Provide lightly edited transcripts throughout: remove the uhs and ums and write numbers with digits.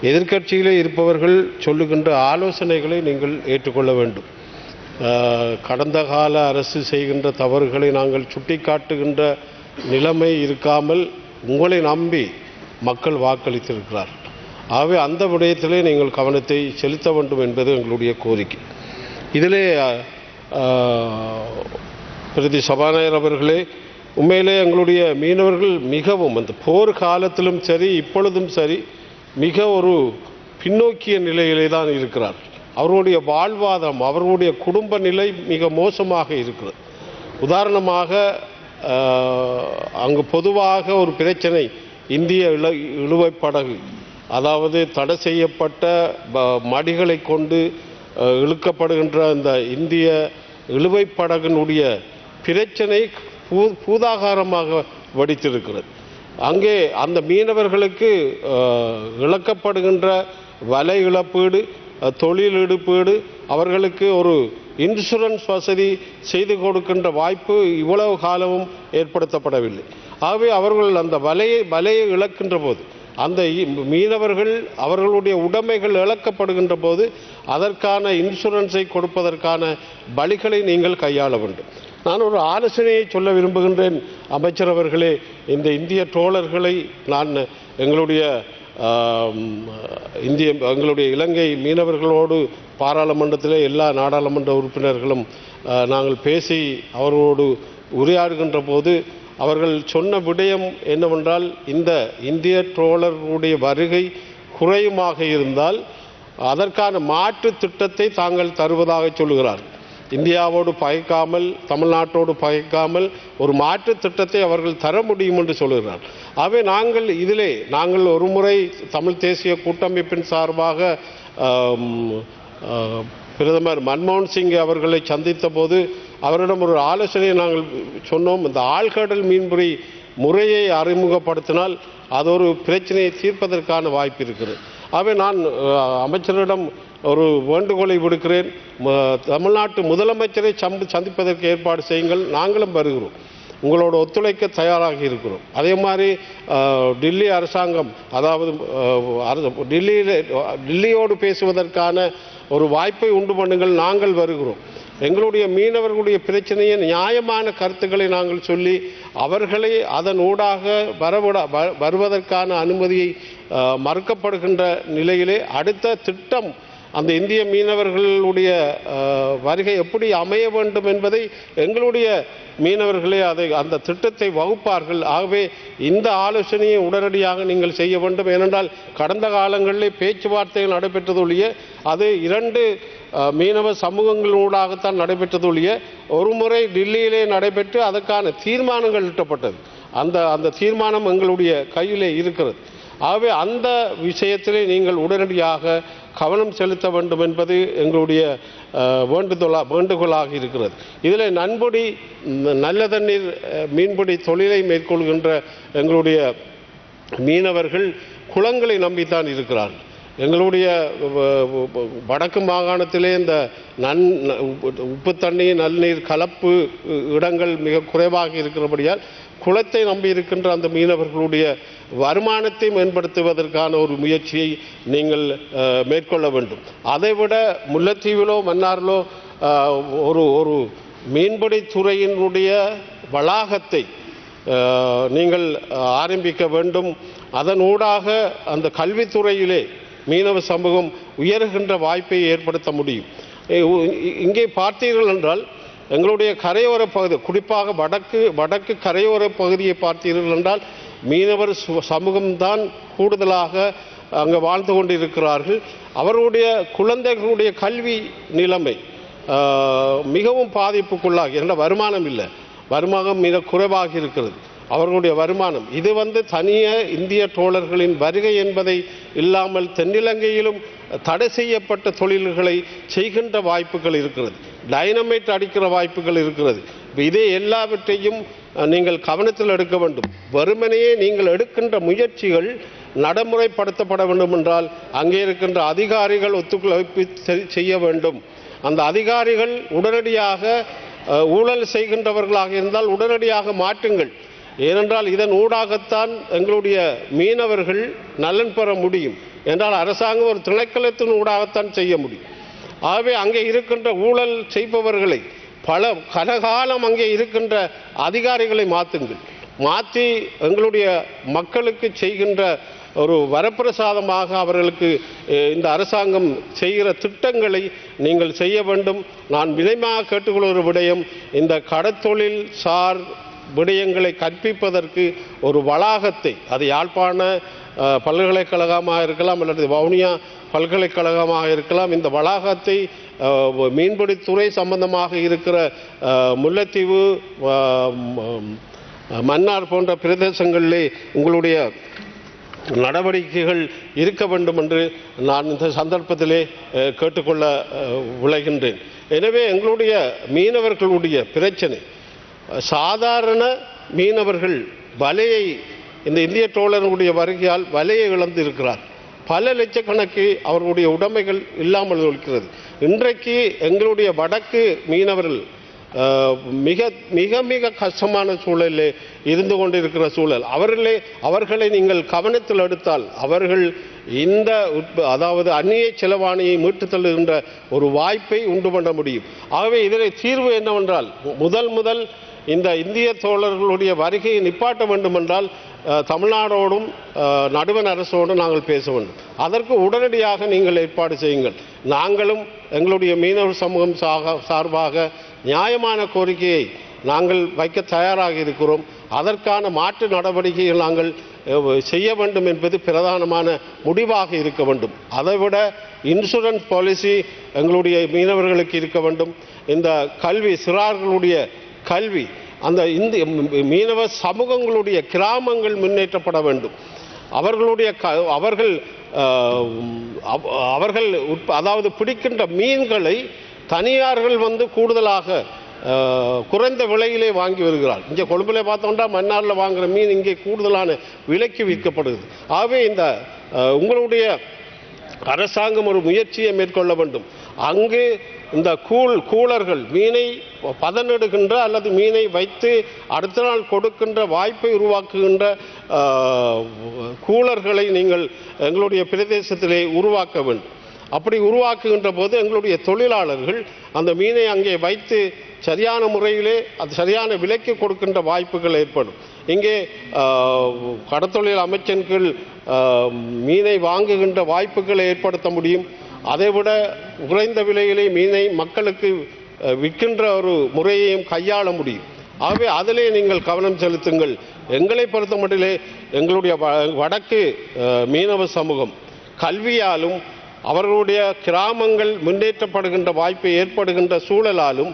எதிர்க்கட்சியிலே இருப்பவர்கள் சொல்லுகின்ற ஆலோசனைகளை நீங்கள் ஏற்றுக்கொள்ள வேண்டும். கடந்த கால அரசு செய்கின்ற தவறுகளை நாங்கள் சுட்டிக்காட்டுகின்ற நிலைமை இருக்காமல் உங்களை நம்பி மக்கள் வாக்களித்திருக்கிறார்கள். ஆகவே அந்த விடயத்திலே நீங்கள் கவனத்தை செலுத்த வேண்டும் என்பது எங்களுடைய கோரிக்கை. இதிலே பிரதி சபாநாயகர் அவர்களே, உண்மையிலே எங்களுடைய மீனவர்கள் மிகவும் அந்த போர் காலத்திலும் சரி இப்பொழுதும் சரி மிக ஒரு பின்னோக்கிய நிலையிலே தான் இருக்கிறார். அவர்களுடைய வாழ்வாதாரம், அவர்களுடைய குடும்ப நிலை மிக மோசமாக இருக்கிறது. உதாரணமாக அங்கு பொதுவாக ஒரு பிரச்சனை, இந்திய இழுவைப்படகு, அதாவது தடை செய்யப்பட்ட மடிகளை கொண்டு இழுக்கப்படுகின்ற இந்த இந்திய இழுவைப்படகினுடைய பிரச்சனை பூதாகாரமாக வடித்திருக்கிறது. அங்கே அந்த மீனவர்களுக்கு இழக்கப்படுகின்ற வலை இழப்பீடு, தொழில் இழப்பீடு, அவர்களுக்கு ஒரு இன்சூரன்ஸ் வசதி செய்து கொடுக்கின்ற வாய்ப்பு இவ்வளவு காலமும் ஏற்படுத்தப்படவில்லை. ஆகவே அவர்கள் அந்த வலையை இழக்கின்ற போது, அந்த மீனவர்கள் அவர்களுடைய உடைமைகள் இழக்கப்படுகின்ற போது அதற்கான இன்சூரன்ஸை கொடுப்பதற்கான வழிகளை நீங்கள் கையாள வேண்டும். நான் ஒரு ஆலோசனையை சொல்ல விரும்புகின்றேன் அமைச்சர் அவர்களே. இந்த இந்திய ட்ரோலர்களை நான் எங்களுடைய இலங்கை மீனவர்களோடு பாராளுமன்றத்திலே எல்லா நாடாளுமன்ற உறுப்பினர்களும் நாங்கள் பேசி அவர்களோடு உரையாடுகின்ற போது அவர்கள் சொன்ன விடயம் என்னவென்றால், இந்த இந்திய ட்ரோலர்களுடைய வருகை குறையுமாக இருந்தால் அதற்கான மாற்று திட்டத்தை தாங்கள் தருவதாக சொல்லுகிறார். இந்தியாவோடு பகைக்காமல், தமிழ்நாட்டோடு பகைக்காமல் ஒரு மாற்று திட்டத்தை அவர்கள் தர முடியும் என்று சொல்லுகிறார். ஆகவே நாங்கள் ஒரு முறை தமிழ் தேசிய கூட்டமைப்பின் சார்பாக பிரதமர் மன்மோகன் சிங் அவர்களை சந்தித்த போது அவரிடம் ஒரு ஆலோசனையை நாங்கள் சொன்னோம். இந்த ஆழ்கடல் மீன்பிடி முறையை அறிமுகப்படுத்தினால் அது ஒரு பிரச்சனையை தீர்ப்பதற்கான வாய்ப்பு இருக்கிறது. ஆகவே நான் அமைச்சரிடம் ஒரு வேண்டுகோளை விடுக்கிறேன். தமிழ்நாட்டு முதலமைச்சரை சந்திப்பதற்கு ஏற்பாடு செய்யுங்கள். நாங்களும் வருகிறோம், உங்களோட ஒத்துழைக்க தயாராக இருக்கிறோம். அதே மாதிரி டில்லி அரசாங்கம், அதாவது டில்லியோடு பேசுவதற்கான ஒரு வாய்ப்பை உண்டு பண்ணுங்கள். நாங்கள் வருகிறோம். எங்களுடைய மீனவர்களுடைய பிரச்சனையை நியாயமான கருத்துக்களை நாங்கள் சொல்லி அவர்களை அதன் ஊடாக வருவதற்கான அனுமதியை மறுக்கப்படுகின்ற நிலையிலே அடுத்த திட்டம் அந்த இந்திய மீனவர்களுடைய வருகை எப்படி அமைய வேண்டும் என்பதை எங்களுடைய மீனவர்களே அந்த திட்டத்தை வகுப்பார்கள். ஆகவே இந்த ஆலோசனையை உடனடியாக நீங்கள் செய்ய வேண்டும். ஏனென்றால் கடந்த காலங்களிலே பேச்சுவார்த்தைகள் நடைபெற்றதொழிய அது 2 மீனவ சமூகங்களூடாகத்தான் நடைபெற்றதொழிய ஒரு முறை டில்லியிலே நடைபெற்று அதற்கான தீர்மானங்கள் இட்டப்பட்டது. அந்த தீர்மானம் எங்களுடைய கையிலே இருக்கிறது. ஆகவே அந்த விஷயத்திலே நீங்கள் உடனடியாக கவனம் செலுத்த வேண்டும் என்பது எங்களுடைய வேண்டுகோளாக இருக்கிறது. இதில் நல்ல தண்ணீர் மீன்பிடி தொழிலை மேற்கொள்கின்ற எங்களுடைய மீனவர்கள் குளங்களை நம்பித்தான் இருக்கிறார்கள். எங்களுடைய வடக்கு மாகாணத்திலே இந்த உப்பு தண்ணீர் நல்லீர் கலப்பு இடங்கள் மிக குறைவாக இருக்கிறபடியால் குளத்தை நம்பி இருக்கின்ற அந்த மீனவர்களுடைய வருமானத்தை மேம்படுத்துவதற்கான ஒரு முயற்சியை நீங்கள் மேற்கொள்ள வேண்டும். அதைவிட முல்லைத்தீவிலோ மன்னாரிலோ ஒரு மீன்பிடி துறையினுடைய வளாகத்தை நீங்கள் ஆரம்பிக்க வேண்டும். அதனூடாக அந்த கல்வித்துறையிலே மீனவ சமூகம் உயர்கின்ற வாய்ப்பை ஏற்படுத்த முடியும். இங்கே பார்த்தீர்கள் என்றால் எங்களுடைய கரையோர பகுதி, குறிப்பாக வடக்கு கரையோர பகுதியை பார்த்தீர்கள் என்றால் மீனவர் சமூகம்தான் கூடுதலாக அங்கே வாழ்ந்து கொண்டிருக்கிறார்கள். அவர்களுடைய குழந்தைகளுடைய கல்வி நிலைமை மிகவும் பாதிப்புக்குள்ளாகி, என்ற வருமானம் இல்லை, வருமானம் மிக குறைவாக இருக்கிறது அவர்களுடைய வருமானம். இது தனிய இந்திய ட்ரோலர்களின் வருகை என்பதை இல்லாமல் தென்னிலங்கையிலும் தடை செய்யப்பட்ட தொழில்களை செய்கின்ற வாய்ப்புகள் இருக்கிறது, டைனமைட் அடிக்கிற வாய்ப்புகள் இருக்கிறது. இதே எல்லாவற்றையும் நீங்கள் கவனத்தில் எடுக்க வேண்டும். வெறுமனையே நீங்கள் எடுக்கின்ற முயற்சிகள் நடைமுறைப்படுத்தப்பட வேண்டும் என்றால் அங்கே இருக்கின்ற அதிகாரிகள் ஒத்துழைப்பு செய்ய வேண்டும். அந்த அதிகாரிகள் உடனடியாக ஊழல் செய்கின்றவர்களாக இருந்தால் உடனடியாக மாற்றுங்கள். ஏனென்றால் இதன் ஊடாகத்தான் எங்களுடைய மீனவர்கள் நலன் பெற முடியும். என்றால் அரசாங்கம் ஒரு திணைக்களத்தின் ஊடாகத்தான் செய்ய முடியும். ஆகவே அங்கே இருக்கின்ற ஊழல் செய்பவர்களை கனகாலம் அங்கே இருக்கின்ற அதிகாரிகளை மாற்றி எங்களுடைய மக்களுக்கு செய்கின்ற ஒரு வரப்பிரசாதமாக அவர்களுக்கு இந்த அரசாங்கம் செய்கிற திட்டங்களை நீங்கள் செய்ய வேண்டும். நான் வினயமாக கேட்டுக்கொள்கிற விடயம், இந்த கடத்தொழில் சார் விடயங்களை கற்பிப்பதற்கு ஒரு வளாகத்தை, அது யாழ்ப்பாண பல்கலைக்கழகமாக இருக்கலாம் அல்லது வவுனியா பல்கலைக்கழகமாக இருக்கலாம், இந்த வளாகத்தை மீன்பிடித்துறை சம்பந்தமாக இருக்கிற முல்லைத்தீவு மன்னார் போன்ற பிரதேசங்களிலே உங்களுடைய நடவடிக்கைகள் இருக்க வேண்டும் என்று நான் இந்த சந்தர்ப்பத்திலே கேட்டுக்கொள்ள விளைகின்றேன். எனவே எங்களுடைய மீனவர்களுடைய பிரச்சனை, சாதாரண மீனவர்கள் வலையை, இந்த இந்திய ட்ரோலர்களுடைய வருகையால் வலையை இழந்து இருக்கிறார். பல லட்சக்கணக்கு அவர்களுடைய உடைமைகள் இல்லாமல் இருக்கிறது. இன்றைக்கு எங்களுடைய வடக்கு மீனவர்கள் மிக மிக மிக கஷ்டமான சூழலில் இருந்து கொண்டிருக்கிற சூழல். அவர்களை நீங்கள் கவனத்தில் எடுத்தால் அவர்கள் இந்த அதாவது அந்நிய செலவாணியை மீட்டு தள்ளுகின்ற ஒரு வாய்ப்பை உண்டு பண்ண முடியும். ஆகவே இதில் தீர்வு என்னவென்றால், முதல் இந்த இந்திய தோழர்களுடைய வருகையை நிப்பாட்ட வேண்டுமென்றால் தமிழ்நாடோடும் நடுவண் அரசோடும் நாங்கள் பேச வேண்டும். அதற்கு உடனடியாக நீங்கள் ஏற்பாடு செய்யுங்கள். நாங்களும் எங்களுடைய மீனவர் சமூகம் சார்பாக நியாயமான கோரிக்கையை நாங்கள் வைக்க தயாராக இருக்கிறோம். அதற்கான மாற்று நடவடிக்கைகள் நாங்கள் செய்ய வேண்டும் என்பது பிரதானமான முடிவாக இருக்க வேண்டும். அதைவிட இன்சூரன்ஸ் பாலிசி எங்களுடைய மீனவர்களுக்கு இருக்க வேண்டும். இந்த கல்வி, சிறார்களுடைய கல்வி, அந்த இந்திய மீனவ சமூகங்களுடைய கிராமங்கள் முன்னேற்றப்பட வேண்டும். அவர்கள் அதாவது பிடிக்கின்ற மீன்களை தனியார்கள் கூடுதலாக குறைந்த விலையிலே வாங்கி வருகிறார். இங்கே கொழும்பில் பார்த்தோம்னா மன்னாரில் வாங்குகிற மீன் இங்கே கூடுதலான விலைக்கு விற்கப்படுகிறது. ஆகவே இந்த உங்களுடைய அரசாங்கம் ஒரு முயற்சியை மேற்கொள்ள வேண்டும். அங்கு இந்த கூலர்கள் மீனை பதனிடுகின்ற அல்லது மீனை வைத்து அடுத்த நாள் கொடுக்கின்ற வாய்ப்பை உருவாக்குகின்ற கூலர்களை நீங்கள் எங்களுடைய பிரதேசத்திலே உருவாக்க வேண்டும். அப்படி உருவாக்குகின்ற போது எங்களுடைய தொழிலாளர்கள் அந்த மீனை அங்கே வைத்து சரியான முறையிலே அது சரியான விலைக்கு கொடுக்கின்ற வாய்ப்புகள் ஏற்படும். இங்கே கடத்தொழில் அமைச்சின் கீழ் மீனை வாங்குகின்ற வாய்ப்புகளை ஏற்படுத்த முடியும். அதைவிட குறைந்த விலையிலே மீனை மக்களுக்கு விற்கின்ற ஒரு முறையையும் கையாள முடியும். ஆகவே அதிலே நீங்கள் கவனம் செலுத்துங்கள். எங்களை பொறுத்த மட்டிலே எங்களுடைய வடக்கு மீனவ சமூகம் கல்வியாலும் அவர்களுடைய கிராமங்கள் முன்னேற்றப்படுகின்ற வாய்ப்பை ஏற்படுகின்ற சூழலாலும்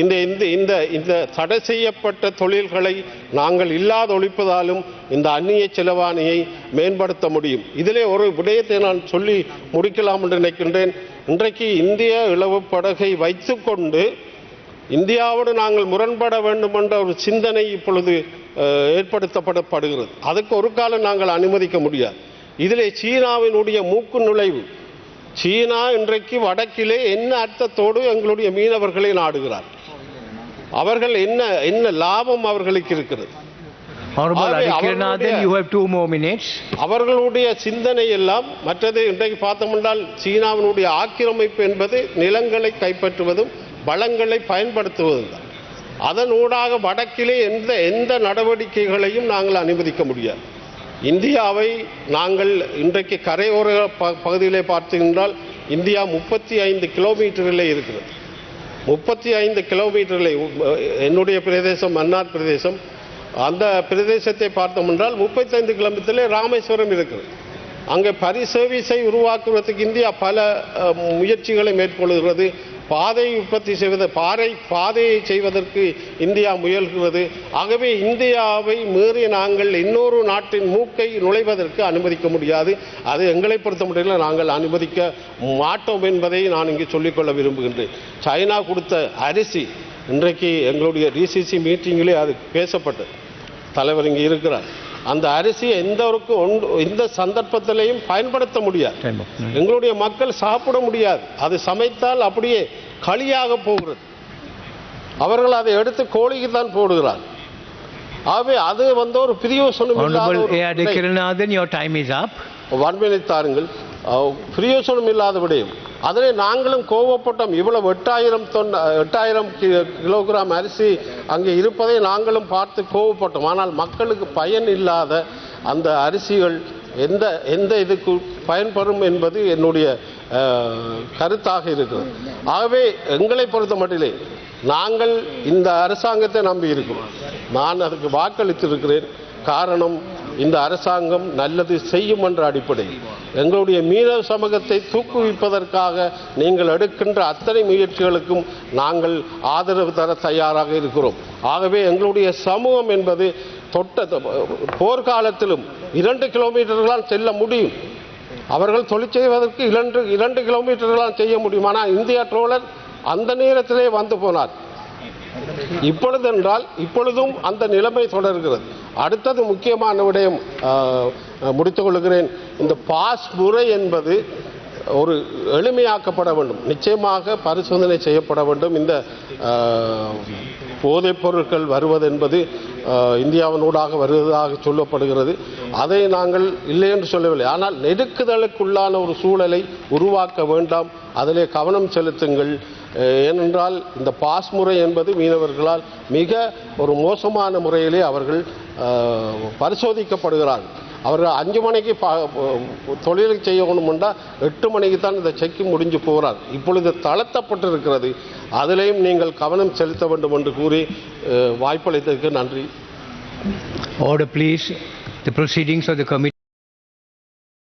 இந்த தடை செய்யப்பட்ட தொழில்களை நாங்கள் இல்லாத ஒழிப்பதாலும் இந்த அந்நிய செலவாணியை மேம்படுத்த முடியும். இதிலே ஒரு விடயத்தை நான் சொல்லி முடிக்கலாம் என்று நினைக்கின்றேன். இன்றைக்கு இந்திய இலவு படகை வைத்துக்கொண்டு இந்தியாவோடு நாங்கள் முரண்பட வேண்டும் என்ற ஒரு சிந்தனை இப்பொழுது ஏற்படுத்தப்படுகிறது. அதுக்கு ஒரு காலம் நாங்கள் அனுமதிக்க முடியாது. இதிலே சீனாவினுடைய மூக்கு நுழைவு, சீனா இன்றைக்கு வடக்கிலே என்ன அர்த்தத்தோடு எங்களுடைய மீனவர்களை நாடுகிறார், அவர்கள் என்ன லாபம் அவர்களுக்கு இருக்கிறது. அவர்களுடைய சிந்தனை எல்லாம் மற்றது. இன்றைக்கு பார்த்தோம்னால் சீனாவினுடைய ஆக்கிரமிப்பு என்பது நிலங்களை கைப்பற்றுவதும் வளங்களை பயன்படுத்துவதும் தான். அதன் ஊடாக வடக்கிலே எந்த நடவடிக்கைகளையும் நாங்கள் அனுமதிக்க முடியாது. இந்தியாவை நாங்கள் இன்றைக்கு கரையோர பகுதியிலே பார்த்தீங்கன்றால் இந்தியா 35 கிலோமீட்டரிலே இருக்கிறது. 35 கிலோமீட்டரில் என்னுடைய பிரதேசம் மன்னார் பிரதேசம், அந்த பிரதேசத்தை பார்த்தோம் என்றால் 35 கிலோமீட்டரில் ராமேஸ்வரம் இருக்கிறது. அங்கே பரிசர்வீஸை உருவாக்குவதற்கு இந்தியா பல முயற்சிகளை மேற்கொள்கிறது. பாதை உற்பத்தி செய்வது, பாதையை செய்வதற்கு இந்தியா முயல்கிறது. ஆகவே இந்தியாவை மீறி நாங்கள் இன்னொரு நாட்டின் மூக்கை நுழைவதற்கு அனுமதிக்க முடியாது. அது எங்களை பொறுத்த மட்டும் நாங்கள் அனுமதிக்க மாட்டோம் என்பதை நான் இங்கே சொல்லிக்கொள்ள விரும்புகின்றேன். சைனா கொடுத்த அரிசி இன்றைக்கு எங்களுடைய டிசிசி மீட்டிங்கிலே அது பேசப்பட்டது. தலைவர் இங்கே இருக்கிறார். அந்த அரிசியை எந்த சந்தர்ப்பத்திலையும் பயன்படுத்த முடியாது. எங்களுடைய மக்கள் சாப்பிட முடியாது. அது சமைத்தால் அப்படியே களியாக போகிறது. அவர்கள் அதை எடுத்து கோழிக்கு தான் போடுகிறார். ஆகவே அது ஒரு பிரியோசனம். Honorable A.R. Kiranathan, your time is up. 1 minute தாருங்கள். பிரயோசனம் இல்லாத விடயம். அதனை நாங்களும் கோவப்பட்டோம். இவ்வளவு 8,000 கிலோகிராம் அரிசி அங்கே இருப்பதை நாங்களும் பார்த்து கோவப்பட்டோம். ஆனால் மக்களுக்கு பயன் இல்லாத அந்த அரிசிகள் எந்த இதுக்கு பயன்பெறும் என்பது என்னுடைய கருத்தாக இருக்கிறது. ஆகவே எங்களை பொறுத்த மட்டிலே நாங்கள் இந்த அரசாங்கத்தை நம்பி இருக்கிறோம். நான் அதுக்கு வாக்களித்திருக்கிறேன். காரணம், இந்த அரசாங்கம் நல்லது செய்யும் என்ற அடிப்படையில் எங்களுடைய மீனவ சமூகத்தை தூக்குவிப்பதற்காக நீங்கள் எடுக்கின்ற அத்தனை முயற்சிகளுக்கும் நாங்கள் ஆதரவு தர தயாராக இருக்கிறோம். ஆகவே எங்களுடைய சமூகம் என்பது போர்க்காலத்திலும் 2 கிலோமீட்டர்களால் செல்ல முடியும். அவர்கள் தொழில் செய்வதற்கு 2 கிலோமீட்டர்களால் செய்ய முடியும். ஆனால் இந்தியா ட்ரோலர் அந்த நேரத்திலே வந்து போனார். இப்பொழுது என்றால் இப்பொழுதும் அந்த நிலைமை தொடர்கிறது. அடுத்தது முக்கியமான விடயம் முடித்துக் கொள்கிறேன். இந்த பாஸ் முறை என்பது ஒரு எளிமையாக்கப்பட வேண்டும். நிச்சயமாக பரிசோதனை செய்யப்பட வேண்டும். இந்த போதைப் பொருட்கள் வருவது என்பது இந்தியாவினூடாக வருவதாக சொல்லப்படுகிறது. அதை நாங்கள் இல்லை என்று சொல்லவில்லை. ஆனால் நெருக்குதலுக்குள்ளான ஒரு சூழலை உருவாக்க வேண்டாம். அதிலே கவனம் செலுத்துங்கள். ஏனென்றால் இந்த பாஸ் முறை என்பது மீனவர்களால் மிக ஒரு மோசமான முறையிலே அவர்கள் பரிசோதிக்கப்படுகிறார்கள். அவர்கள் 5 மணிக்கு தொழிலை செய்யணும்னா 8 மணிக்கு தான் இந்த செக் முடிஞ்சு போகிறார். இப்பொழுது தளர்த்தப்பட்டிருக்கிறது. அதிலேயும் நீங்கள் கவனம் செலுத்த வேண்டும் என்று கூறி வாய்ப்பளித்ததற்கு நன்றி. Order, please. The proceedings of the committee.